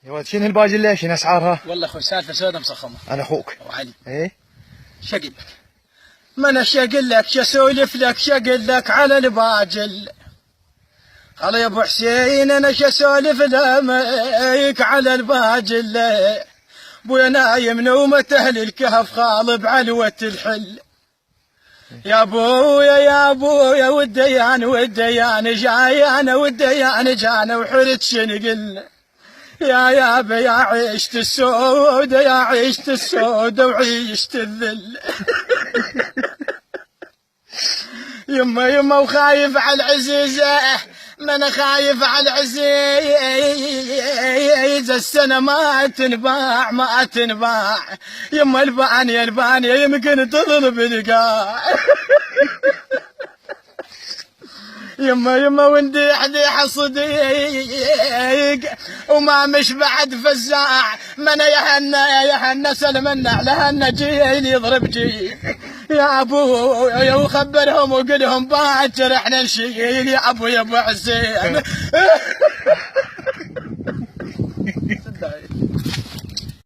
يا ولد شنو الباجلة؟ شنو اسعارها؟ والله اخوي سالفه سودة مصخمه. انا اخوك ابو علي. ايه شقل لك ما انا شقل لك شاسولف لك شقل لك على الباجل. قال يا ابو حسين انا شاسولف لك على الباجل. ابويا نايم نومة اهل الكهف خالب علوة الحل. يا ابويا يا ابويا والديان والديان جايانا والديان جانا وحرت شنقل. يا ابا يا عيشت السودة يا عيشت السودة وعيشت الذل. يما وخايف على العزيزة ما انا خايف على العزيزة السنة ما تنباع ما تنباع. يما البانية البانية يمكن تضرب القاع. يما وندي حديح صديق وما مش بعد فزاع. ما انا يا هنا سلمنا على هنا جيل يضرب جيل. يا ابويا وخبرهم وقلهم باكر احنا نشيل يا ابو حسين.